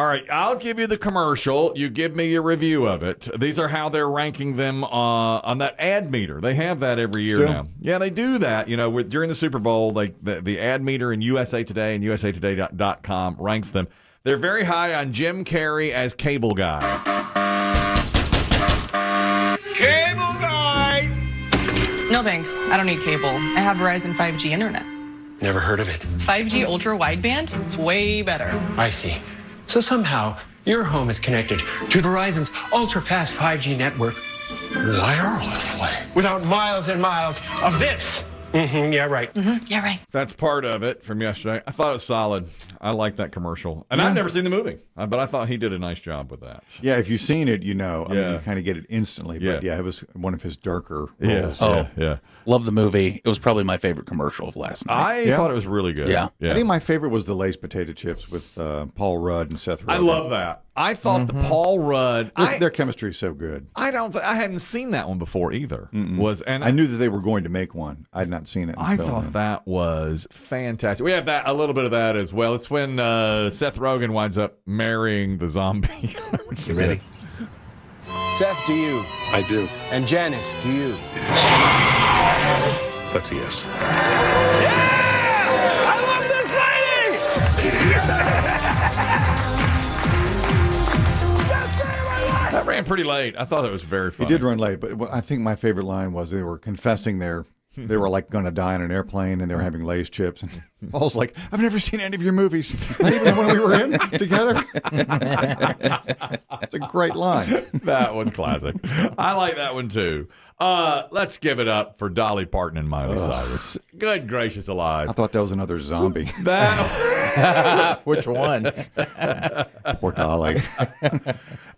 All right, I'll give you the commercial. You give me your review of it. These are how they're ranking them on that ad meter. They have that every year now. Yeah, they do that. You know, during the Super Bowl, the ad meter in USA Today and usatoday.com ranks them. They're very high on Jim Carrey as Cable Guy. Cable Guy! No thanks. I don't need cable. I have Verizon 5G internet. Never heard of it. 5G ultra wideband? It's way better. I see. So somehow, your home is connected to Verizon's ultra-fast 5G network wirelessly, without miles and miles of this. Yeah, right. Yeah, right. That's part of it from yesterday. I thought it was solid. I like that commercial. And I've never seen the movie, but I thought he did a nice job with that. Yeah, if you've seen it, you know. I mean, you kind of get it instantly. But yeah, it was one of his darker roles. Yeah. Love the movie. It was probably my favorite commercial of last night. I thought it was really good. Yeah. I think my favorite was the Lay's potato chips with Paul Rudd and Seth Rogen. I love that. I thought the Paul Rudd... Their chemistry is so good. I hadn't seen that one before either. I knew that they were going to make one. I had not seen it until I thought that was fantastic. We have a little bit of that as well. It's when Seth Rogen winds up marrying the zombie. You ready? Seth, do you? I do. And Janet, do you? That's a yes. I love this lady! That ran pretty late. I thought it was very funny. He did run late, but I think my favorite line was they were confessing they were like going to die on an airplane and they were having Lay's chips. And Paul's like, I've never seen any of your movies, not even when we were in together. It's a great line. That was classic. I like that one too. Let's give it up for Dolly Parton and Miley Cyrus. Good gracious alive. I thought that was another zombie. Which one? Poor Dolly.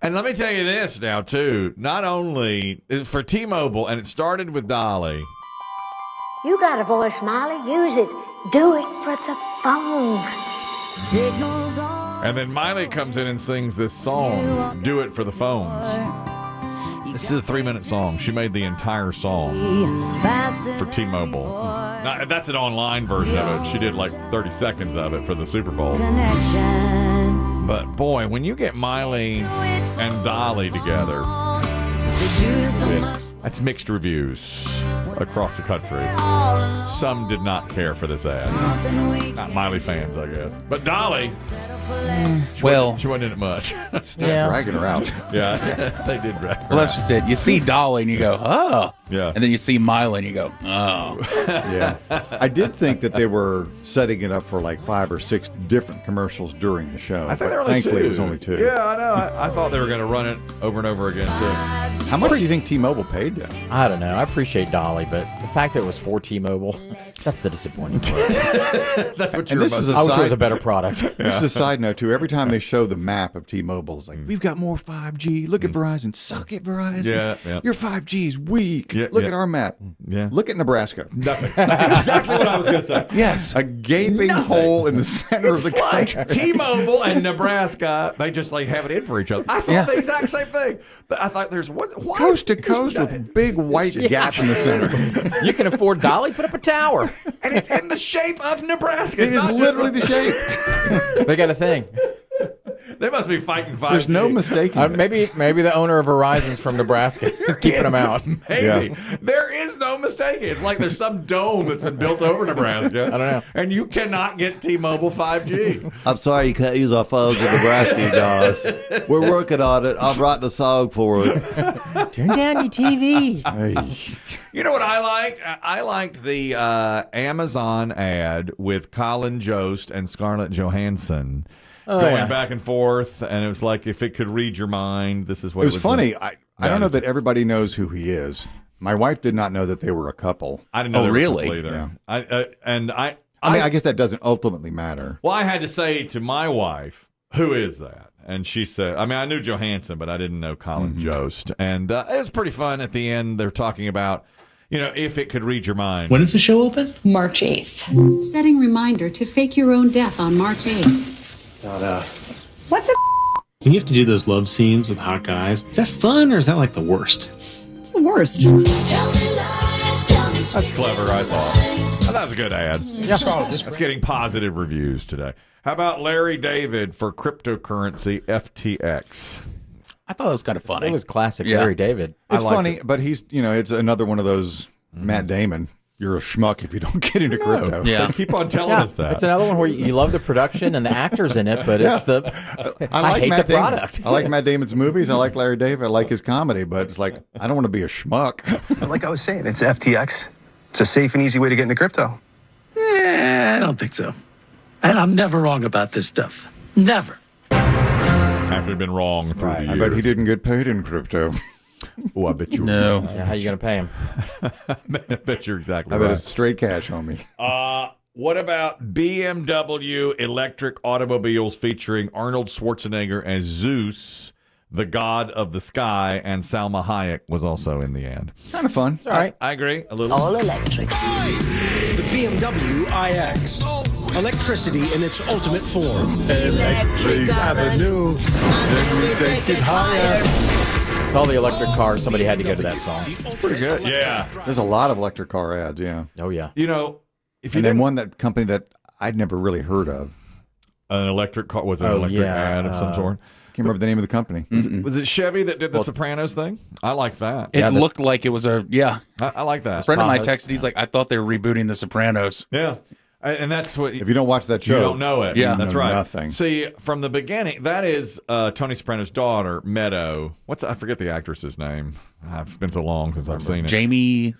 And let me tell you this now, too. Not only for T-Mobile, and it started with Dolly. You got a voice, Molly. Use it. Do it for the phones. And then Miley comes in and sings this song, Do It for the Phones. This is a 3-minute song. She made the entire song for T-Mobile. Now, that's an online version of it. She did like 30 seconds of it for the Super Bowl. But boy, when you get Miley and Dolly together, that's mixed reviews across the country. Some did not care for this ad. Not Miley fans, I guess. But Dolly, she wasn't in it much. Stop dragging her out. Yeah, they did drag her Well, that's just it. You see Dolly and you go, oh. Yeah. And then you see Miley and you go, oh. Yeah. I did think that they were setting it up for like 5 or 6 different commercials during the show. I think there were only thankfully 2. it was only 2. Yeah, I know. I thought they were going to run it over and over again, too. How much do you think T-Mobile paid them? I don't know. I appreciate Dolly, but the fact that it was for T-Mobile, that's the disappointing part. That's what And this is I wish it was a better product. This is a side note, too. Every time they show the map of T-Mobile, it's like, we've got more 5G. Look at Verizon. Suck it, Verizon. Yeah. Your 5G is weak. Yeah, Look yeah. at our map. Yeah. Look at Nebraska. Nothing. That's exactly what I was going to say. Yes. A gaping hole in the center It's of the country. like T-Mobile and Nebraska, they just like have it in for each other. I thought the exact same thing. But I thought there's why? Coast to coast with a big white gap in the center. You can afford Dolly, put up a tower. And it's in the shape of Nebraska. It is literally the shape. They got a thing. They must be fighting 5G. There's no mistaking it. Maybe the owner of Verizon's from Nebraska is keeping them out. Maybe. There is no mistaking. It's like there's some dome that's been built over Nebraska. I don't know. And you cannot get T-Mobile 5G. I'm sorry you can't use our phones in Nebraska, you guys. We're working on it. I'm writing a song for it. Turn down your TV. Hey. You know what I liked? I liked the Amazon ad with Colin Jost and Scarlett Johansson. Going back and forth, and it was like, if it could read your mind, this is what It was funny. Like. I don't know that everybody knows who he is. My wife did not know that they were a couple. I didn't know they were really? a couple either. Yeah. I mean, I guess that doesn't ultimately matter. Well, I had to say to my wife, who is that? And she said, I mean, I knew Johansson, but I didn't know Colin Jost. And it was pretty fun at the end. They're talking about, if it could read your mind. When does the show open? March 8th. Setting reminder to fake your own death on March 8th. What the When you have to do those love scenes with hot guys, is that fun or is that like the worst? It's the worst. Tell me lies, tell me That's clever, I thought. Oh, that was a good ad. Yeah. It's getting positive reviews today. How about Larry David for cryptocurrency FTX? I thought it was kind of funny. It was classic Yeah. Larry David. It's funny, but he's, it's another one of those Matt Damon. You're a schmuck if you don't get into crypto. Yeah. They keep on telling us that. It's another one where you love the production and the actors in it, but it's the I hate Matt the Damon. product. I like Matt Damon's movies. I like Larry David. I like his comedy, but it's like I don't want to be a schmuck. But like I was saying, it's FTX. It's a safe and easy way to get into crypto. I don't think so. And I'm never wrong about this stuff. Never. After been wrong through the years. I bet he didn't get paid in crypto. Oh, I bet you. No. Yeah, how you going to pay him? I bet you're exactly I right. bet it's straight cash, homie. What about BMW electric automobiles featuring Arnold Schwarzenegger as Zeus, the god of the sky, and Salma Hayek was also in the end. Kind of fun. All right. I agree. A little. All electric. The BMW iX. Electricity in its ultimate form. Electric Avenue. Then we take it higher. With all the electric cars, somebody had to go to that song. Pretty good. Yeah. There's a lot of electric car ads, yeah. Oh, yeah. You know, if you And then didn't, one that company that I'd never really heard of. an electric car was an electric ad of some sort. Can't remember the name of the company. Was it Chevy that did the Sopranos thing? I like that. It looked like it was I like that. A friend of mine texted, he's like, I thought they were rebooting The Sopranos. Yeah. And that's what. If you don't watch that show, you don't know it. Yeah. That's know right. nothing. See, from the beginning, that is Tony Soprano's daughter, Meadow. I forget the actress's name. It's been so long since I've seen it. Jamie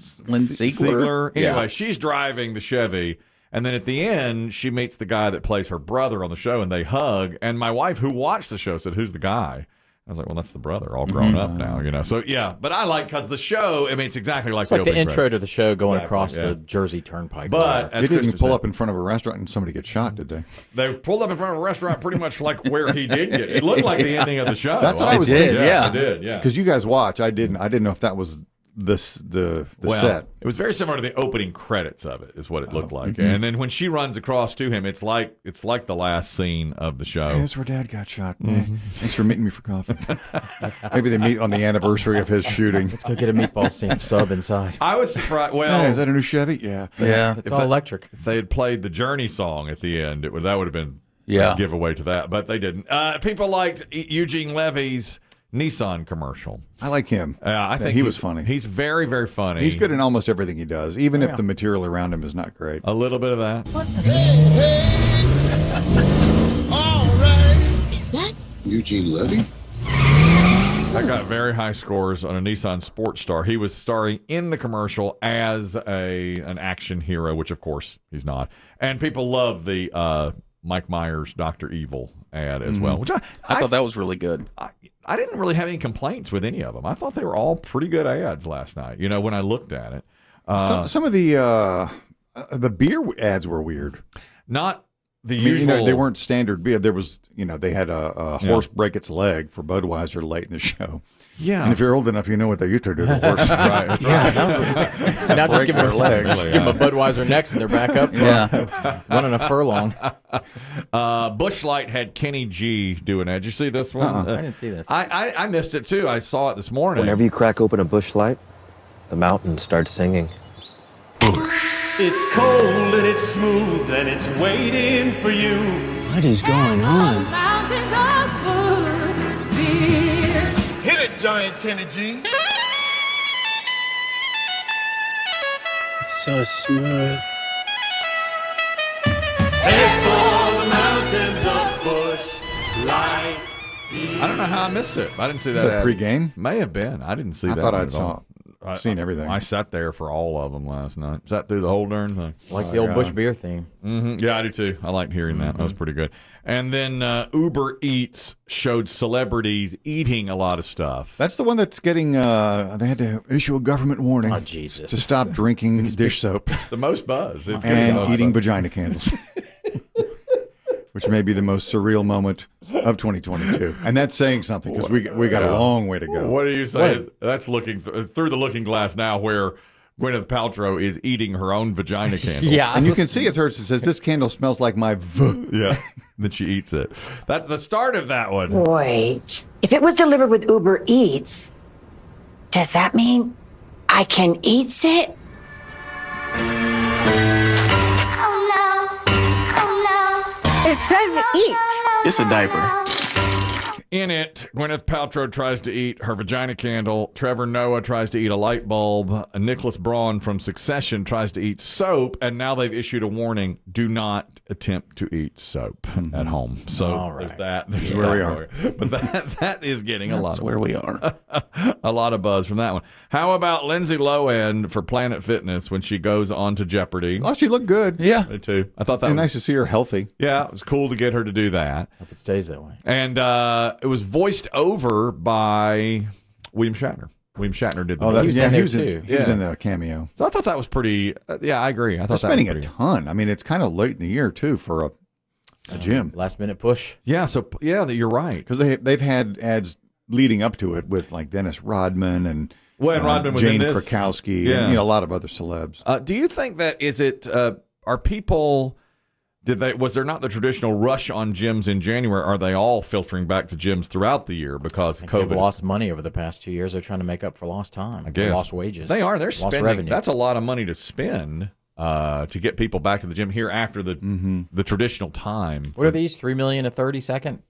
Siegler. Anyway, Yeah. she's driving the Chevy. And then at the end, she meets the guy that plays her brother on the show, and they hug. And my wife, who watched the show, said, "Who's the guy?" I was like, "Well, that's the brother, all grown up now, So yeah, but I like because the show. I mean, it's exactly like It's like the opening intro credits. to the show going Exactly, across yeah. the Jersey Turnpike. But as They didn't Krista pull said, up in front of a restaurant and somebody get shot, did they? They pulled up in front of a restaurant, pretty much like where he did get. It looked like the ending of the show. That's what I was thinking. Yeah. It did. Yeah, Because you guys watch. I didn't know if that was the set. It was very similar to the opening credits of it, is what it looked like. And then when she runs across to him, it's like the last scene of the show. Hey, that's where Dad got shot. Thanks for meeting me for coffee. Maybe they meet on the anniversary of his shooting. Let's go get a meatball sub inside. I was surprised. Hey, Well, is that a new Chevy? Yeah. Yeah. It's all electric. if they had played the Journey song at the end, that would have been Yeah. a giveaway to that, but they didn't. People liked Eugene Levy's Nissan commercial. I like him. I think he was funny. He's very, very funny. He's good in almost everything he does, even if the material around him is not great. A little bit of that. Is that? Eugene Levy? I got very high scores on a Nissan Sports Star. He was starring in the commercial as an action hero, which of course he's not. And people love the Mike Myers Dr. Evil ad as well, which I thought that was really good. I didn't really have any complaints with any of them. I thought they were all pretty good ads last night. When I looked at it, Some of the beer ads were weird. not the I mean, usual. they weren't standard beer. There was, they had a horse break its leg for Budweiser late in the show. Yeah. And if you're old enough, you know what they used to do to horses. Right. Now just give them their legs. Just give them a Budweiser next, and they're back up. Running a furlong. Busch Light had Kenny G do an ad. Did you see this one? I didn't see this. I missed it too. I saw it this morning. Whenever you crack open a bush light, the mountain starts singing. It's cold and it's smooth and it's waiting for you. What is going on? Hit it, Giant Kenny G. So smooth. Head for the mountains of Busch Light. I don't know how I missed it. I didn't see that. Is that ad. pre-game? May have been. I didn't see I that. thought one I'd at all. seen everything. I sat there for all of them last night. Sat through the whole darn thing. Like the old Bush beer theme. Yeah, I do too. I liked hearing that. That was pretty good. And then Uber Eats showed celebrities eating a lot of stuff. That's the one that's getting, they had to issue a government warning Oh, Jesus. to stop drinking dish soap The most buzz. It's getting the and most eating buzz. vagina candles, which may be the most surreal moment of 2022. And that's saying something because we got a long way to go. What do you say? That's looking it's through the looking glass now where Gwyneth Paltrow is eating her own vagina candle. Yeah. And you can see it's hers. It says, "This candle smells like my v." Yeah. Then she eats it. That's the start of that one. Wait. If it was delivered with Uber Eats, does that mean I can eat it? eat? It's a diaper. In it, Gwyneth Paltrow tries to eat her vagina candle. Trevor Noah tries to eat a light bulb. Nicholas Braun from Succession tries to eat soap. And now they've issued a warning: do not attempt to eat soap at home. So All right. there's that. There's where we are. But that is getting a lot. That's of where we are. a lot of buzz from that one. How about Lindsay Lohan for Planet Fitness when she goes on to Jeopardy? Oh, she looked good. Yeah. Me too. I thought that And was nice to see her healthy. Yeah, it was cool to get her to do that. Hope it stays that way. And it was voiced over by William Shatner. William Shatner did the Oh, voice. He was yeah, in he there was in, too. he was Yeah. in the cameo. So I thought that was pretty. Yeah, I agree. I thought They're that spending was a pretty. ton. I mean, it's kind of late in the year too for a gym Last minute push. Yeah. So yeah, you're right. because they've had ads leading up to it with like Dennis Rodman and Well, and Rodman was Jane in this. Krakowski Yeah. and a lot of other celebs. Do you think that is it? Are people? Was there not the traditional rush on gyms in January? Are they all filtering back to gyms throughout the year because of They've COVID? lost money over the past 2 years. They're trying to make up for lost time. I guess. Lost wages. They are. They're lost spending. revenue. That's a lot of money to spend to get people back to the gym here after the traditional time. What are these? 3 million a 30-second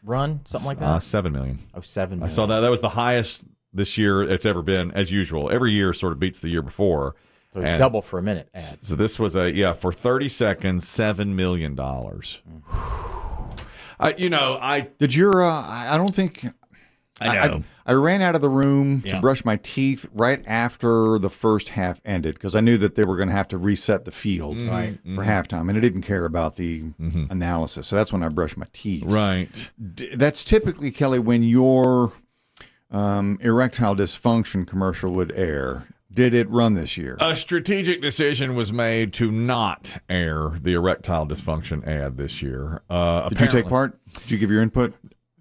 run, something like that. 7 million. Oh, 7 I million. saw that. That was the highest this year it's ever been, as usual. Every year sort of beats the year before. So And double for a minute ad. So this was for 30 seconds, $7 million. Did your? I don't think. I know. I ran out of the room to Yeah. brush my teeth right after the first half ended because I knew that they were going to have to reset the field for halftime, and I didn't care about the analysis. So that's when I brushed my teeth. Right. That's typically, Kelly, when your erectile dysfunction commercial would air. Did it run this year? A strategic decision was made to not air the erectile dysfunction ad this year. Did you take part? Did you give your input?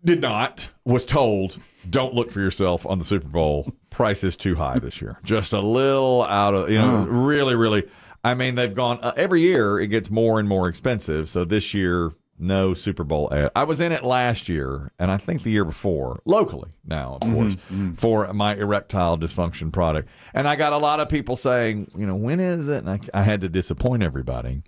Did not. Was told, don't look for yourself on the Super Bowl. Price is too high this year. Just a little out of, really, really. I mean, they've gone, every year it gets more and more expensive. So this year, no Super Bowl ad. I was in it last year, and I think the year before, locally now, of course, for my erectile dysfunction product. And I got a lot of people saying, when is it? And I had to disappoint everybody.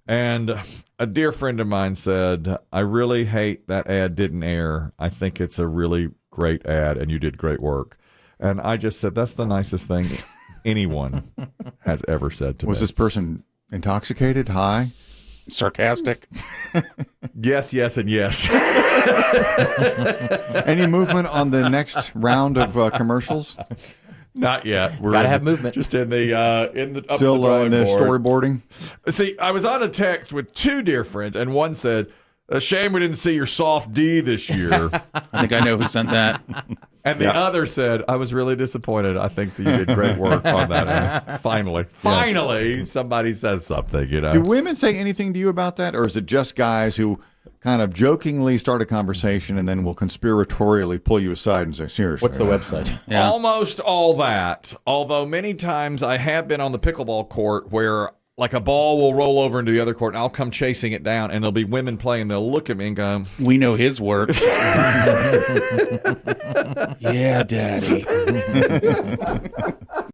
And a dear friend of mine said, I really hate that ad didn't air. I think it's a really great ad, and you did great work. And I just said, that's the nicest thing anyone has ever said to me. Was this person intoxicated, high? Sarcastic. Yes, yes, and yes. Any movement on the next round of commercials? Not yet. We're Gotta have movement. Just in the up Still the in the drawing board. storyboarding? See, I was on a text with two dear friends, and one said, "A shame we didn't see your soft D this year." I think I know who sent that. And the other said, "I was really disappointed. I think that you did great work on that." And finally, somebody says something. Do women say anything to you about that, or is it just guys who kind of jokingly start a conversation and then will conspiratorially pull you aside and say, seriously? What's the website? Yeah. Almost all that. Although many times I have been on the pickleball court where like a ball will roll over into the other court and I'll come chasing it down and there'll be women playing. They'll look at me and go, We know his works. Yeah, Daddy.